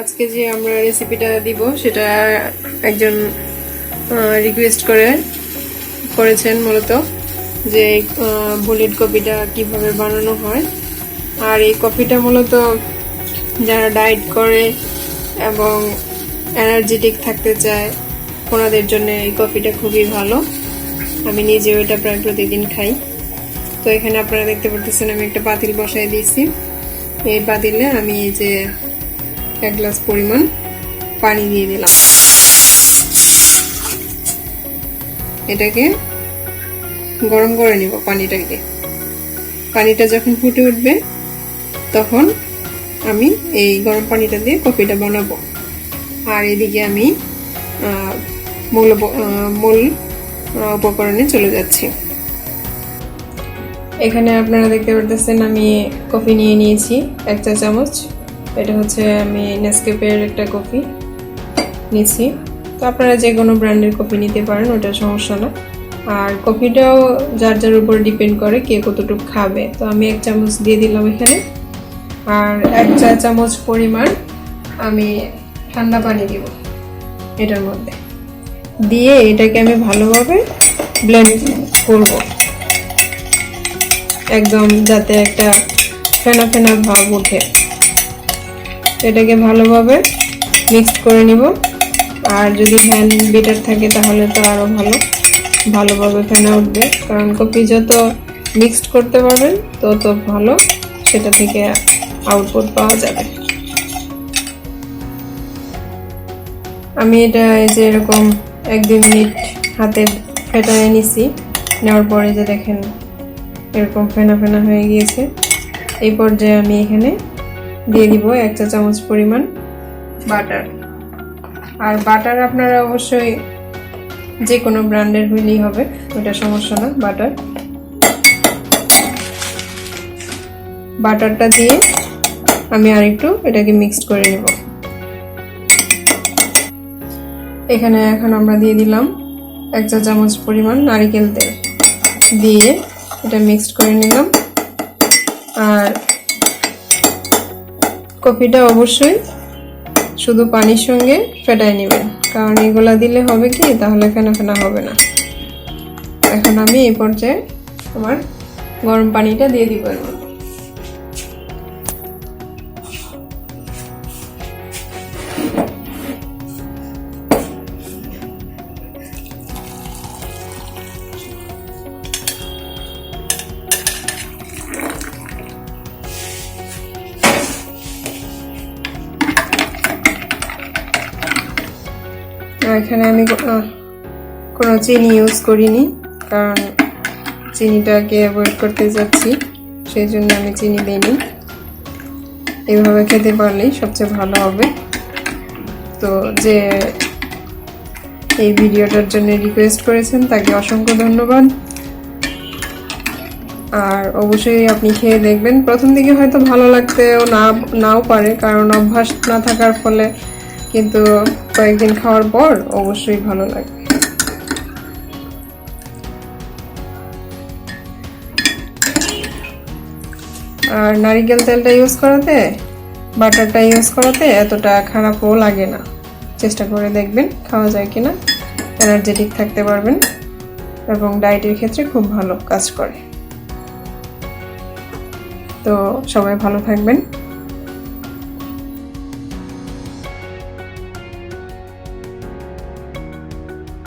আজকে যে আমরা রেসিপিটা দিব সেটা একজন রিকোয়েস্ট করেছেন মূলত যে বুলেট কফিটা কিভাবে বানানো হয়। আর এই কফিটা মূলত যারা ডায়েট করে এবং এনার্জেটিক থাকতে চায় ওনাদের জন্য এই কফিটা খুবই ভালো। আমি নিজেও এটা প্রায় প্রতিদিন খাই। তো এখানে আপনারা দেখতে পাচ্ছেন আমি একটা পাতিল বসাই দিয়েছি। এই পাতিলে আমি এই যে 1 গ্লাস পরিমাণ পানি দিয়ে দিলাম। এটাকে গরম করে নিব। পানিটা যখন ফুটে উঠবে তখন আমি এই গরম পানিটা দিয়ে কফিটা বানাবো। আর এদিকে আমি মূল উপকরণে চলে যাচ্ছি। এখানে আপনারা দেখতে পাচ্ছেন আমি কফি নিয়ে নিয়েছি 1 চা চামচ। এটা হচ্ছে আমি নেসক্যাফের একটা কফি নিয়েছি। তো আপনারা যে কোনো ব্র্যান্ডের কফি নিতে পারেন, ওটা সমস্যা না। আর কফিটাও যার যার উপর ডিপেন্ড করে কে কতটুকু খাবে। তো আমি 1 চামচ দিয়ে দিলাম এখানে। আর 1 চা চামচ পরিমাণ আমি ঠান্ডা পানি দিব এটার মধ্যে দিয়ে এটাকে আমি ভালোভাবে ব্লেন্ড করব, একদম যাতে একটা ফেনা ফেনা ভাব ওঠে। এটাকে ভালোভাবে মিক্সড করে নিব। আর যদি হ্যান্ড বিটার থাকে তাহলে তো আরো ভালোভাবে ফেনা উঠবে, কারণ কফি যত মিক্সড করতে পারবেন তত ভালো সেটা থেকে আউটপুট পাওয়া যাবে। আমি এটা এই যে এরকম 1-2 মিনিট হাতে ফেটায় নিছি। নেওয়ার পরে যে দেখেন এরকম ফেনা ফেনা হয়ে গিয়েছে। এই পর্যায়ে আমি এখানে দিয়ে দিব 1 চা চামচ পরিমাণ বাটার। আর বাটার আপনারা অবশ্যই যে কোনো ব্র্যান্ডের হলেই হবে, ওটা সমস্যা না। বাটারটা দিয়ে আমি আরেকটু এটাকে মিক্সড করে নেব। এখানে এখন আমরা দিয়ে দিলাম 1 চা চামচ পরিমাণ নারকেল তেল দিয়ে এটা মিক্সড করে নিলাম। আর কফিটা অবশ্যই শুধু পানির সঙ্গে ফেটাই নেবেন, কারণ এগুলা দিলে হবে কি তাহলে ফেনা ফেনা হবে না। এখন আমি এই পর্যায়ে আমার গরম পানিটা দিয়ে দিব এর মধ্যে। এখানে আমি কোনো চিনি ইউজ করিনি, কারণ চিনিটাকে অ্যাভয়েড করতে যাচ্ছি, সেই জন্য আমি চিনি দিইনি। এইভাবে খেতে পারলেই সবচেয়ে ভালো হবে। তো যে এই ভিডিওটার জন্য রিকোয়েস্ট করেছেন তাকে অসংখ্য ধন্যবাদ। আর অবশ্যই আপনি খেয়ে দেখবেন। প্রথম দিকে হয়তো ভালো লাগতেও নাও পারে, কারণ অভ্যাস না থাকার ফলে, কিন্তু কয়েকদিন খাওয়ার পর অবশ্যই ভালো লাগবে। আর নারকেল তেলটা ইউজ করাতে, বাটারটা ইউজ করাতে এতটা খারাপও লাগে না। চেষ্টা করে দেখবেন খাওয়া যায় কিনা। এনার্জেটিক থাকতে পারবেন এবং ডায়েটের ক্ষেত্রে খুব ভালো কাজ করে। তো সবাই ভালো থাকবেন।